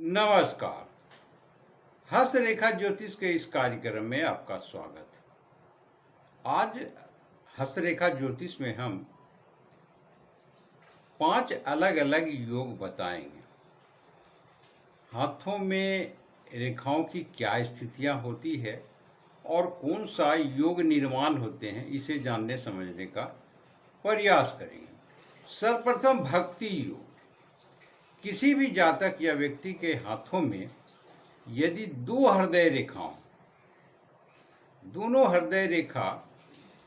नमस्कार। हस्तरेखा ज्योतिष के इस कार्यक्रम में आपका स्वागत। आज हस्तरेखा ज्योतिष में हम 5 अलग अलग योग बताएंगे। हाथों में रेखाओं की क्या स्थितियां होती है और कौन सा योग निर्माण होते हैं, इसे जानने समझने का प्रयास करेंगे। सर्वप्रथम भक्ति योग। किसी भी जातक या व्यक्ति के हाथों में यदि दोनों हृदय रेखा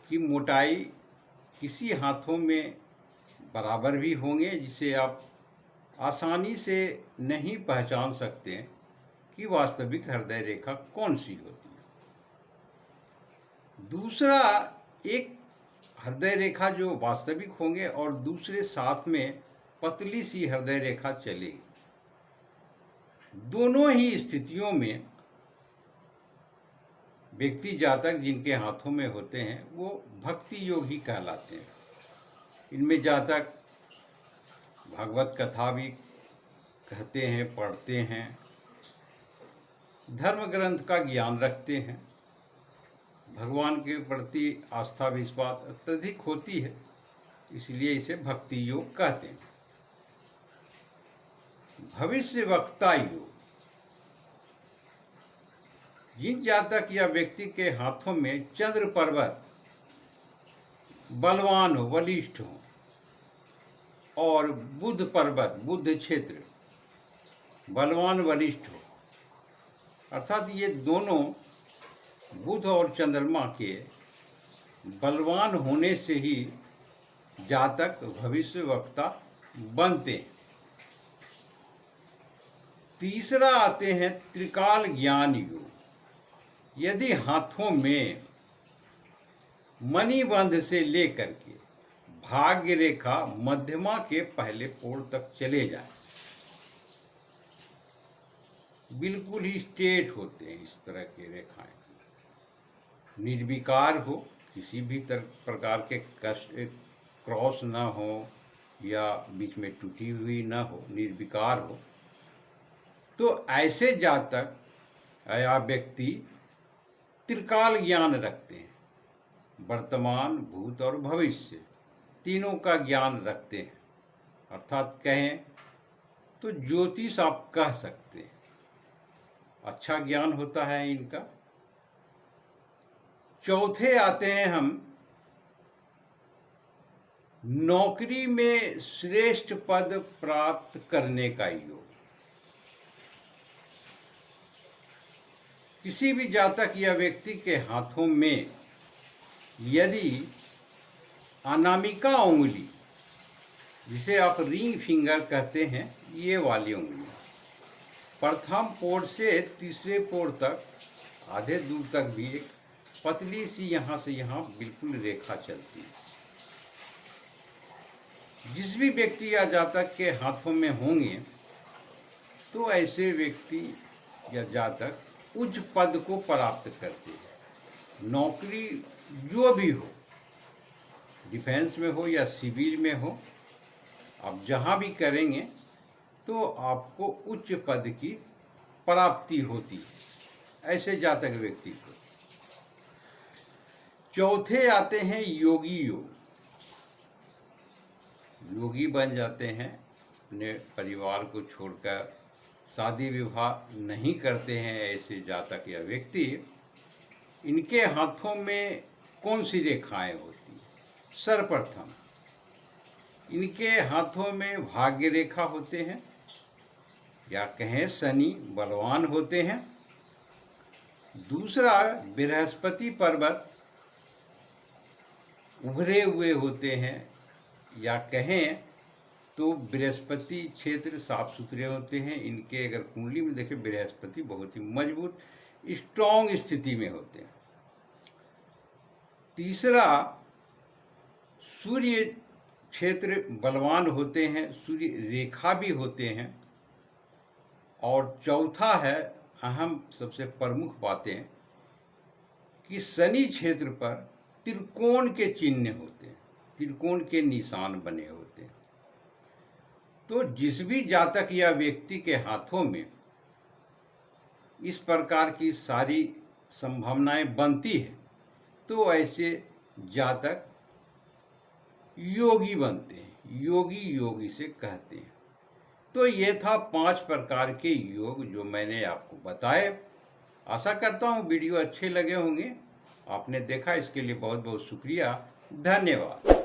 की मोटाई किसी हाथों में बराबर भी होंगे, जिसे आप आसानी से नहीं पहचान सकते हैं कि वास्तविक हृदय रेखा कौन सी होती है। दूसरा, एक हृदय रेखा जो वास्तविक होंगे और दूसरे साथ में पतली सी हृदय रेखा चलेगी। दोनों ही स्थितियों में व्यक्ति जातक जिनके हाथों में होते हैं वो भक्ति योग ही कहलाते हैं। इनमें जातक भागवत कथा भी कहते हैं, पढ़ते हैं, धर्म ग्रंथ का ज्ञान रखते हैं, भगवान के प्रति आस्था विश्वास अत्यधिक होती है, इसलिए इसे भक्ति योग कहते हैं। भविष्य वक्ता योग। जिन जातक या व्यक्ति के हाथों में चंद्र पर्वत बलवान हो, बलिष्ठ हो, और बुध पर्वत, बुध क्षेत्र बलवान बलिष्ठ हो, अर्थात ये दोनों बुध और चंद्रमा के बलवान होने से ही जातक भविष्य वक्ता बनते हैं। तीसरा आते हैं त्रिकाल ज्ञान योग। यदि हाथों में मणिबंध से लेकर के भाग्य रेखा मध्यमा के पहले पोल तक चले जाए, बिल्कुल ही स्ट्रेट होते हैं इस तरह की रेखाएं, निर्विकार हो, किसी भी प्रकार के क्रॉस ना हो या बीच में टूटी हुई ना हो, निर्विकार हो, तो ऐसे जातक या व्यक्ति त्रिकाल ज्ञान रखते हैं। वर्तमान, भूत और भविष्य तीनों का ज्ञान रखते हैं, अर्थात कहें तो ज्योतिष आप कह सकते हैं। अच्छा ज्ञान होता है इनका। चौथे आते हैं हम नौकरी में श्रेष्ठ पद प्राप्त करने का योग। किसी भी जातक या व्यक्ति के हाथों में यदि अनामिका उंगली, जिसे आप रिंग फिंगर कहते हैं, ये वाली उंगली प्रथम पोर से तीसरे पोर तक आधे दूर तक भी एक पतली सी यहाँ से यहाँ बिल्कुल रेखा चलती है, जिस भी व्यक्ति या जातक के हाथों में होंगे तो ऐसे व्यक्ति या जातक उच्च पद को प्राप्त करते हैं। नौकरी जो भी हो, डिफेंस में हो या सिविल में हो, आप जहाँ भी करेंगे तो आपको उच्च पद की प्राप्ति होती है, ऐसे जातक व्यक्ति को। चौथे आते हैं योगी योग। योगी बन जाते हैं, अपने परिवार को छोड़कर शादी विवाह नहीं करते हैं ऐसे जातक या व्यक्ति। इनके हाथों में कौन सी रेखाएं होती हैं? सर्वप्रथम इनके हाथों में भाग्य रेखा होते हैं, या कहें शनि बलवान होते हैं। दूसरा, बृहस्पति पर्वत उभरे हुए होते हैं, या कहें तो बृहस्पति क्षेत्र साफ सुथरे होते हैं। इनके अगर कुंडली में देखें, बृहस्पति बहुत ही मजबूत स्ट्रॉन्ग स्थिति में होते हैं। तीसरा, सूर्य क्षेत्र बलवान होते हैं, सूर्य रेखा भी होते हैं। और चौथा है अहम सबसे प्रमुख बातें कि शनि क्षेत्र पर त्रिकोण के चिन्ह होते हैं, त्रिकोण के निशान बने होते हैं। तो जिस भी जातक या व्यक्ति के हाथों में इस प्रकार की सारी संभावनाएं बनती है तो ऐसे जातक योगी बनते हैं, योगी योगी से कहते हैं। तो ये था 5 प्रकार के योग जो मैंने आपको बताए। आशा करता हूँ वीडियो अच्छे लगे होंगे। आपने देखा इसके लिए बहुत बहुत शुक्रिया। धन्यवाद।